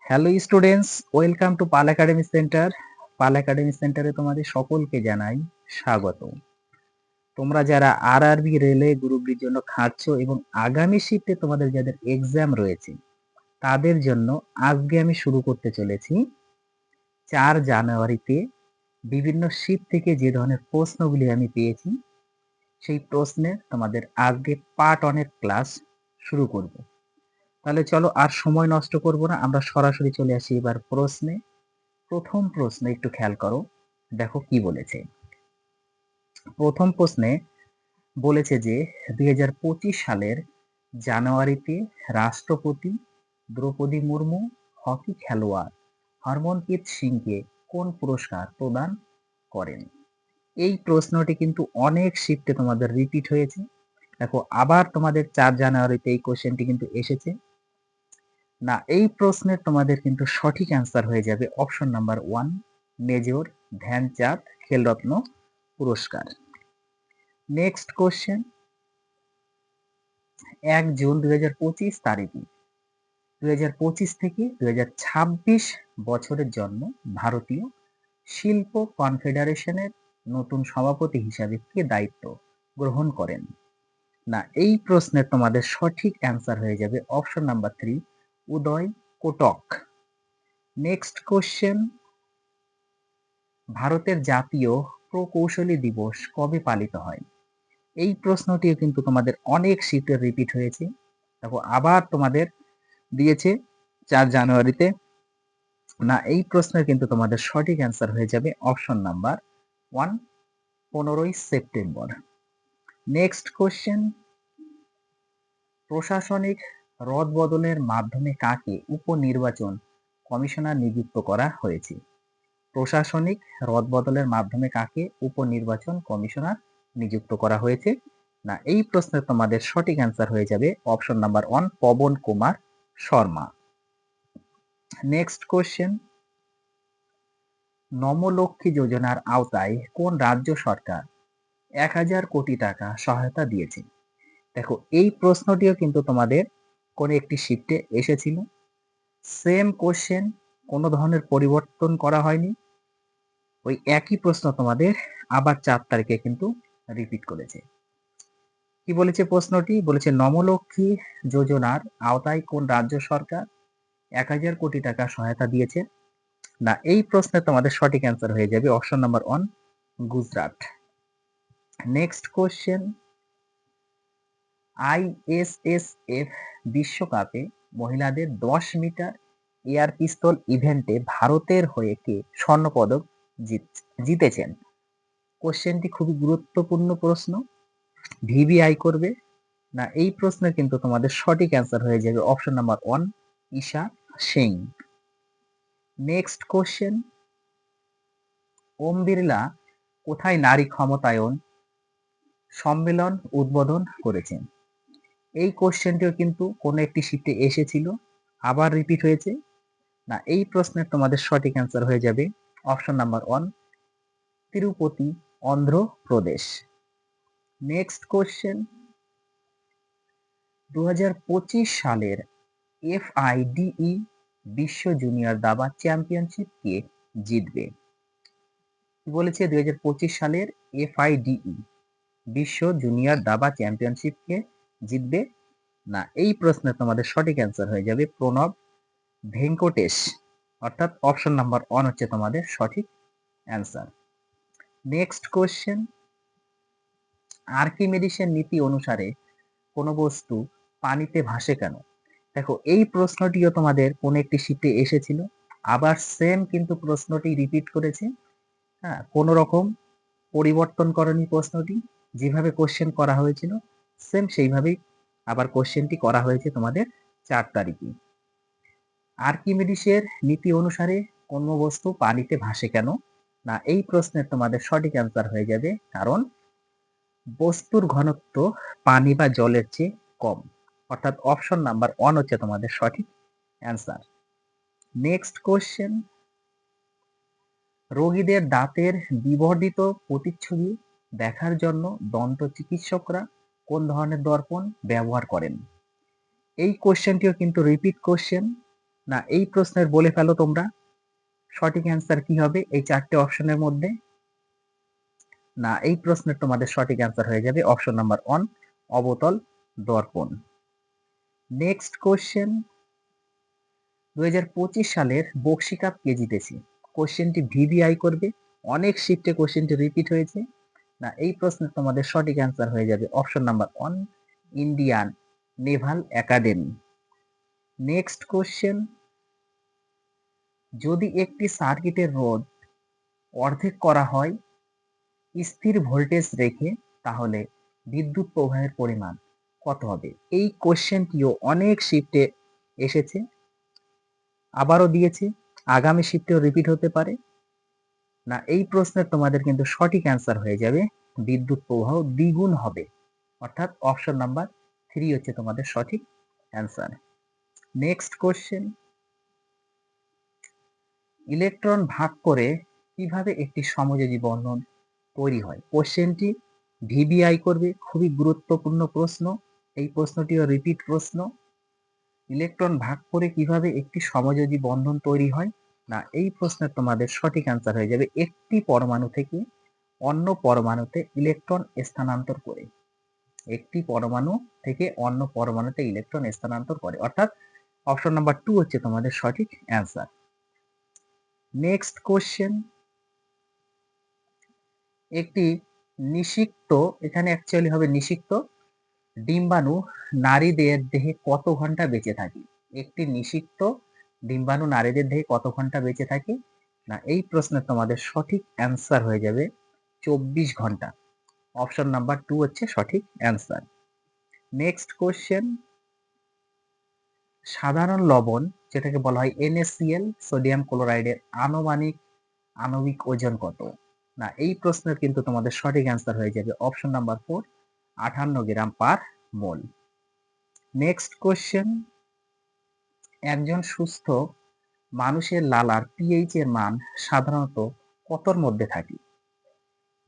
Hello students, welcome to Pal academy centre. Pal academy সেন্টারে তোমাদের সকলকে জানাই স্বাগত। তোমরা যারা আরআরবি রেলওয়ে গ্রুপ ডির জন্য খাটছো এবং আগামী শিফটে তোমাদের যাদের এক্সাম রয়েছে তাদের জন্য আজকে আমি শুরু করতে চলেছি 4 জানুয়ারিতে বিভিন্ন শিফট থেকে যে ধরনের প্রশ্নগুলি আমি পেয়েছি সেই প্রশ্নের তোমাদের আজকে পার্ট 1 এর ক্লাস শুরু করব। তাহলে চলো আর সময় নষ্ট করব না, আমরা সরাসরি চলে আসি এবার প্রশ্নে। প্রথম প্রশ্ন একটু খেয়াল করো, দেখো কি বলেছে। প্রথম প্রশ্নে বলেছে যে 2025 সালের জানুয়ারিতে রাষ্ট্রপতি দ্রৌপদী মুর্মু হকি খেলোয়াড় হরমনপ্রীত সিংকে কোন পুরস্কার প্রদান করেন? এই প্রশ্নটি কিন্তু অনেক শিফটে তোমাদের রিপিট হয়েছে। দেখো আবার তোমাদের 4 জানুয়ারিতে এই কোশ্চেনটি কিন্তু এসেছে না। এই প্রশ্নের তোমাদের কিন্তু সঠিক অ্যান্সার হয়ে যাবে option number 1, major Dhyan Chand Khel Ratna পুরস্কার। নেক্সট কোশ্চেন, 1 জুন 2025 তারিখে 2025 থেকে 2026 বছরের জন্য ভারতীয় শিল্প কনফেডারেশনের নতুন সভাপতি হিসাবে কে দায়িত্ব গ্রহণ করেন? না, এই প্রশ্নের তোমাদের সঠিক অ্যান্সার হয়ে যাবে অপশন নাম্বার 3, উদয় কোটক। নেক্সট কোশ্চেন, ভারতের জাতীয় প্রকৌশলী দিবস কবে পালিত হয়? এই প্রশ্নটিও কিন্তু তোমাদের অনেক শিফটে রিপিট হয়েছে। দেখো আবার তোমাদের দিয়েছে 4 জানুয়ারিতে। না, এই প্রশ্নের কিন্তু তোমাদের সঠিক অ্যান্সার হয়ে যাবে অপশন নাম্বার 1, 15ই সেপ্টেম্বর। নেক্সট কোশ্চেন, প্রশাসনিক রদবদলের মাধ্যমে কাকে উপনির্বাচন কমিশনার নিযুক্ত করা হয়েছে? প্রশাসনিক রদবদলের মাধ্যমে কাকে উপনির্বাচন কমিশনার নিযুক্ত করা হয়েছে? না, এই প্রশ্নের তোমাদের সঠিক অ্যান্সার হয়ে যাবে option number 1, Pawan Kumar Sharma. Next question, Namo Lakshmi যোজনার আওতায় কোন রাজ্য সরকার 1000 কোটি টাকা সহায়তা দিয়েছে? দেখো এই প্রশ্নটিও কিন্তু তোমাদের কোন একটি শিফটে এসেছিল। সেম কোশ্চেন, কোনো ধরনের পরিবর্তন করা হয়নি। ওই একই প্রশ্ন তোমাদের আবার 4 তারিখে কিন্তু রিপিট করেছে। কি বলেছে প্রশ্নটি? বলেছে নমলক্ষ্মী যোজনার আওতায় কোন রাজ্য সরকার 1000 কোটি টাকা সহায়তা দিয়েছে? না, এই প্রশ্নে তোমাদের সঠিক অ্যান্সার হয়ে যাবে option number 1, Gujarat. Next question, ISSF বিশ্বকাপে মহিলাদের 10 মিটার এয়ার পিস্তল ইভেন্টে ভারতের হয়ে কে স্বর্ণপদক জিতেছেন? কোশ্চেনটি খুবই গুরুত্বপূর্ণ প্রশ্ন, ভিভিআই করবে। না, এই প্রশ্নের কিন্তু তোমাদের সঠিক অ্যান্সার হয়ে যাবে option number 1, Isha Singh. Next question, Om Birla কোথায় নারী ক্ষমতায়ন সম্মেলন উদ্বোধন করেছেন? এই কোশ্চেনটিও কিন্তু কোনো একটি শিফটে এসেছিল, আবার রিপিট হয়েছে। না, এই প্রশ্নের তোমাদের সঠিক অ্যান্সার হয়ে যাবে option number 1, Tirupati, Andhra Pradesh. Next question, 2025 সালের এফআইডিই বিশ্ব জুনিয়র দাবা চ্যাম্পিয়নশিপ কে জিতবে? কি বলেছে? 2025 সালের এফআইডিই বিশ্ব জুনিয়র দাবা চ্যাম্পিয়নশিপ কে জিতবে? না, এই প্রশ্নে তোমাদের সঠিক অ্যান্সার হয়ে যাবে প্রণব ভেঙ্কটেশ, অর্থাৎ অপশন নাম্বার 1 হচ্ছে তোমাদের সঠিক অ্যান্সার। নেক্সট কোশ্চেন, আর্কিমিডিসের নীতি অনুসারে কোনো বস্তু পানিতে ভাসে কেন? দেখো এই প্রশ্নটিও তোমাদের কোন একটি শিটে এসেছিল, আবার সেম কিন্তু প্রশ্নটি রিপিট করেছে। হ্যাঁ, কোনো রকম পরিবর্তন করেনি প্রশ্নটি, যেভাবে কোশ্চেন করা হয়েছিল সেম সেইভাবেই আবার কোশ্চেনটি করা হয়েছে তোমাদের 4 তারিখে। আর্কিমিডিসের নীতি অনুসারে কোনো বস্তু পানিতে ভাসে কেন? না, এই প্রশ্নের তোমাদের সঠিক অ্যান্সার হয়ে যাবে কারণ বস্তুর ঘনত্ব পানি বা জলের চেয়ে কম, অর্থাৎ অপশন নাম্বার 1 হচ্ছে তোমাদের সঠিক অ্যান্সার। নেক্সট কোশ্চেন, রোগীদের দাঁতের বিবর্ধিত প্রতিচ্ছবি দেখার জন্য দন্ত চিকিৎসকরা কোন ধরনের দর্পণ ব্যবহার করেন? এই কোশ্চেনটিও কিন্তু রিপিট কোশ্চেন। না এই প্রশ্নের বলে ফেলো তোমরা সঠিক অ্যান্সার কি হবে এই 4টে অপশনের মধ্যে? না এই প্রশ্নের তোমাদের সঠিক অ্যান্সার হয়ে যাবে অপশন নাম্বার 1 অবতল দর্পণ। নেক্সট কোশ্চেন 2025 সালের বক্সি কাপ কে জিতেছে? কোশ্চেনটি ভিভিআই করবে, অনেক শিফটে কোশ্চেনটি রিপিট হয়েছে। না এই প্রশ্নের তোমাদের সঠিক অ্যান্সার হয়ে যাবে option number 1 Indian Naval academy. Next question যদি একটি সার্কিটের রোধ অর্ধেক করা হয় স্থির ভোল্টেজ রেখে তাহলে বিদ্যুৎ প্রবাহের পরিমাণ কত হবে? এই কোশ্চেনটিও অনেক শিফটে এসেছে, আবারও দিয়েছে, আগামী শিফটেও রিপিট হতে পারে। না এই প্রশ্নের তোমাদের কিন্তু সঠিক অ্যান্সার হয়ে যাবে বিদ্যুৎ প্রবাহ দ্বিগুণ হবে, অর্থাৎ অপশন নাম্বার 3 হচ্ছে তোমাদের সঠিক অ্যান্সার। নেক্সট কোশ্চেন ইলেকট্রন ভাগ করে কিভাবে একটি সমযোজী বন্ধন তৈরি হয়? কোশ্চেনটি ভিভিআই করবে, খুবই গুরুত্বপূর্ণ প্রশ্ন, এই প্রশ্নটিও রিপিট প্রশ্ন। ইলেকট্রন ভাগ করে কিভাবে একটি সমযোজী বন্ধন তৈরি হয়? না এই প্রশ্নের তোমাদের সঠিক অ্যান্সার হয়ে যাবে একটি পরমাণু থেকে অন্য পরমাণুতে ইলেকট্রন স্থানান্তর করে। একটি পরমাণু থেকে অন্য পরমাণুতে ইলেকট্রন স্থানান্তর করে, অর্থাৎ অপশন নাম্বার 2 হচ্ছে তোমাদের সঠিক অ্যান্সার। নেক্সট কোশ্চেন একটি নিষিক্ত, এখানে অ্যাকচুয়ালি হবে নিষিক্ত ডিম্বাণু নারীদের দেহে কত ঘন্টা বেঁচে থাকে? একটি নিষিক্ত ডিম্বাণু নারীদের দেহে কত ঘন্টা বেঁচে থাকে? না এই প্রশ্নের তোমাদের সঠিক অ্যান্সার হয়ে যাবে 24 ঘন্টা। অপশন নাম্বার 2 হচ্ছে সঠিক অ্যান্সার। নেক্সট কোশ্চেন সাধারণ লবণ যেটাকে বলা হয় NaCl সোডিয়াম ক্লোরাইডের আণবিক ওজন কত? না এই প্রশ্নের কিন্তু তোমাদের সঠিক অ্যান্সার হয়ে যাবে অপশন নাম্বার 4 58 গ্রাম পার মোল। নেক্সট কোশ্চেন একজন সুস্থ মানুষের লালার পিএইচ এর মান সাধারণত কতর মধ্যে থাকে?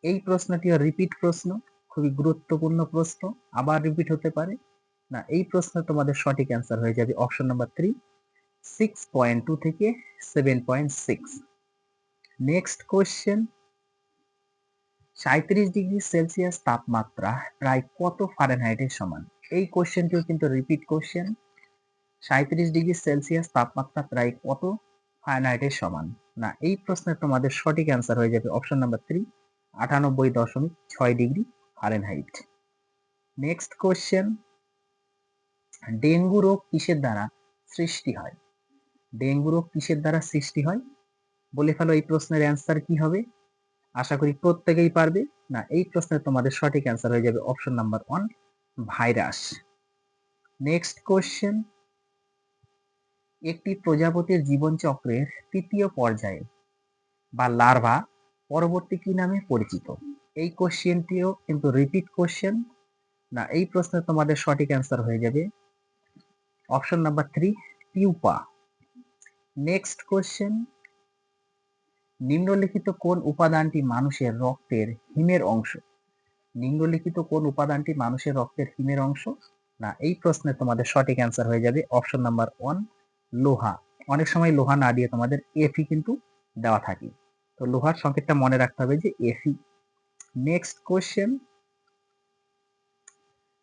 এই প্রশ্নটিও রিপিট প্রশ্ন, খুবই গুরুত্বপূর্ণ প্রশ্ন, আবার রিপিট হতে পারে। না এই প্রশ্ন তোমাদের সঠিক অ্যান্সার হয়ে যাবে অপশন নাম্বার 3 6.2 থেকে 7.6। নেক্সট কোশ্চেন 37 ডিগ্রি সেলসিয়াস তাপমাত্রা প্রায় কত ফারেনহাইটের সমান? এই কোশ্চেনটিও কিন্তু রিপিট কোশ্চেন। 37 ডিগ্রি সেলসিয়াস তাপমাত্রা প্রায় কত ফারেনহাইটের সমান? না এই প্রশ্নের তোমাদের সঠিক অ্যান্সার হয়ে যাবে option number 3 98.6 degree Fahrenheit. Next question dengue রোগ কিসের দ্বারা সৃষ্টি হয়? ডেঙ্গু রোগ কিসের দ্বারা সৃষ্টি হয়? বলে ফেলো এই প্রশ্নের অ্যান্সার কি হবে? আশা করি প্রত্যেকেই পারবে। না এই প্রশ্নের তোমাদের সঠিক অ্যান্সার হয়ে যাবে option number 1 virus. Next question একটি প্রজাপতির জীবনচক্রের তৃতীয় পর্যায়ে বা লার্ভা পরবর্তী কি নামে পরিচিত? এই কোশ্চেনটিও কিন্তু রিপিট কোশ্চেন। না এই প্রশ্নের তোমাদের সঠিক অ্যান্সার হয়ে যাবে option number 3 pupa. Next question নিম্নলিখিত কোন উপাদানটি মানুষের রক্তের হিমের অংশ? নিম্নলিখিত কোন উপাদানটি মানুষের রক্তের হিমের অংশ? না এই প্রশ্নের তোমাদের সঠিক অ্যান্সার হয়ে যাবে অপশন নাম্বার 1 লোহা। অনেক সময় লোহা না দিয়ে তোমাদের এফি কিন্তু দেওয়া থাকে, তো লোহার সংকেতটা মনে রাখতে হবে যে এফি। নেক্সট কোশ্চেন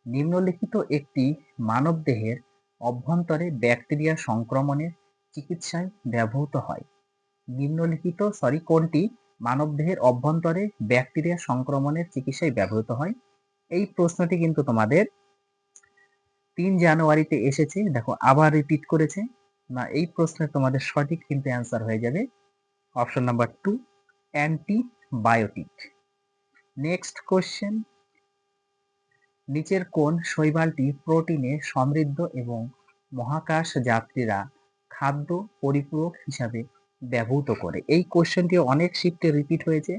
নিম্নলিখিত একটি মানবদেহের অভ্যন্তরে ব্যাকটেরিয়া সংক্রমণের চিকিৎসায় ব্যবহৃত হয়? কোনটি মানবদেহের অভ্যন্তরে ব্যাকটেরিয়া সংক্রমণের চিকিৎসায় ব্যবহৃত হয়? এই প্রশ্নটি কিন্তু তোমাদের 3 জানুয়ারিতে এসেছে, দেখো আবার রিপিট করেছে। না এই প্রশ্নের তোমাদের সঠিক কিন্তু অ্যান্সার হয়ে যাবে option number 2 antibiotic. Next question নিচের কোন শৈবালটি প্রোটিনে সমৃদ্ধ এবং মহাকাশ যাত্রীরা খাদ্য পরিপূরক হিসাবে ব্যবহৃত করে? এই কোশ্চেনটি অনেক শিফটে রিপিট হয়েছে।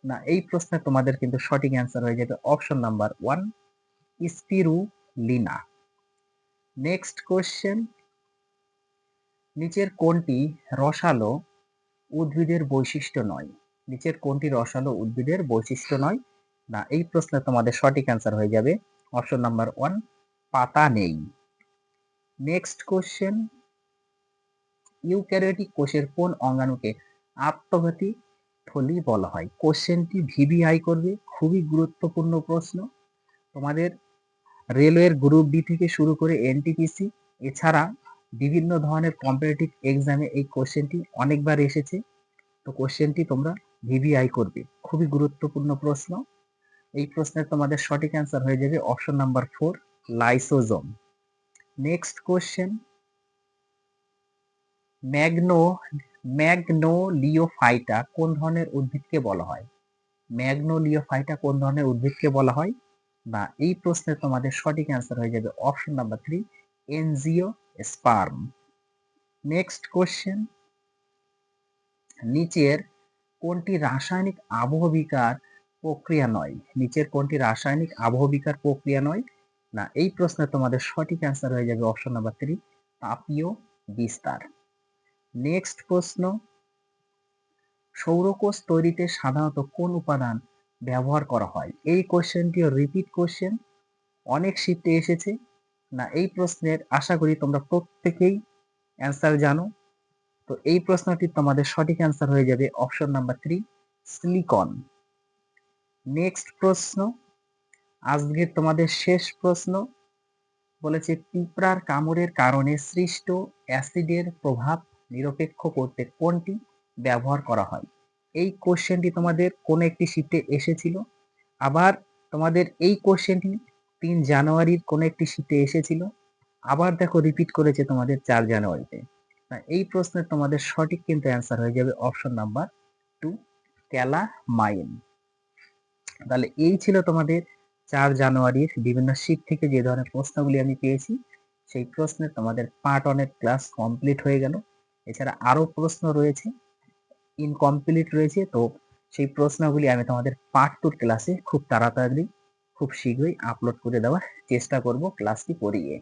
না এই প্রশ্নে তোমাদের কিন্তু সঠিক অ্যান্সার হয়ে যাবে option number 1 spirulina. Next question নিচের কোনটি রসালো উদ্ভিদের বৈশিষ্ট্য নয়? নিচের কোনটি রসালো উদ্ভিদের বৈশিষ্ট্য নয়? না এই প্রশ্নে তোমাদের সঠিক অ্যান্সার হয়ে যাবে অপশন নাম্বার 1 পাতা নেই। নেক্সট কোশ্চেন ইউক্যারিওটিক কোষের কোন অঙ্গাণুকে আত্মঘাতী থলি বলা হয়? কোশ্চেনটি ভিভিআই করবে, খুবই গুরুত্বপূর্ণ প্রশ্ন। তোমাদের রেলওয়ের গ্রুপ ডি থেকে শুরু করে এনটিপিসি এছাড়া বিভিন্ন ধরনের কম্পিটিটিভ এক্সামে এই কোশ্চেনটি অনেকবার এসেছে। তো কোশ্চেনটি তোমরা ভিভিআই করবে, খুবই গুরুত্বপূর্ণ প্রশ্ন। এই প্রশ্নের তোমাদের সঠিক অ্যান্সার হয়ে যাবে option number 4, lysosome. Next question, magnoliophyta কোন ধরনের উদ্ভিদকে বলা হয়? ম্যাগনোলিওফাইটা কোন ধরনের উদ্ভিদকে বলা হয়? না, এই প্রশ্নের তোমাদের সঠিক অ্যান্সার হয়ে যাবে option number 3, angiosperm. Next question, নিচের কোনটি রাসায়নিক আবহবিকার প্রক্রিয়া নয়? নিচের কোনটি রাসায়নিক আবহবিকার প্রক্রিয়া নয়? না, এই প্রশ্নের তোমাদের সঠিক অ্যান্সার হয়ে যাবে অপশন নাম্বার 3, তাপীয় বিস্তার। নেক্সট প্রশ্ন, সৌরকোষ তৈরিতে সাধারণত কোন উপাদান ব্যবহার করা হয়? এই কোশ্চেনটিও রিপিট কোশ্চেন, অনেক শিফটে এসেছে। না, এই প্রশ্নের আশা করি তোমরা প্রত্যেকেই অ্যান্সার জানো। তো এই প্রশ্নটির তোমাদের সঠিক অ্যান্সার হয়ে যাবে অপশন নাম্বার 3, সিলিকন। নেক্সট প্রশ্ন, আজকের তোমাদের শেষ প্রশ্ন, বলেছে পিঁপড়ার কামড়ের কারণে সৃষ্ট অ্যাসিডের প্রভাব নিরপেক্ষ করতে কোনটি ব্যবহার করা হয়? এই কোশ্চেনটি তোমাদের কোন একটি শিফটে এসেছিল, আবার তোমাদের এই কোশ্চেনটি 3 জানুয়ারির কোন একটি শিফটে এসেছিল, আবার দেখো রিপিট করেছে তোমাদের 4 জানুয়ারিতে। এই প্রশ্নের তোমাদের সঠিক কিন্তু অ্যান্সার হয়ে যাবে অপশন নাম্বার 2, ক্যালামাইন। তাহলে এই ছিল তোমাদের 4 জানুয়ারির বিভিন্ন শিট থেকে যে ধরনের প্রশ্নগুলি আমি পেয়েছি, সেই প্রশ্নের তোমাদের পার্ট 1 এর ক্লাস কমপ্লিট হয়ে গেল। এছাড়া আরো প্রশ্ন রয়েছে, ইনকমপ্লিট রয়েছে। তো সেই প্রশ্নগুলি আমি তোমাদের পার্ট 2 ক্লাসে খুব তাড়াতাড়ি, খুব শীঘ্রই আপলোড করে দেওয়ার চেষ্টা করব ক্লাসটি পড়িয়ে।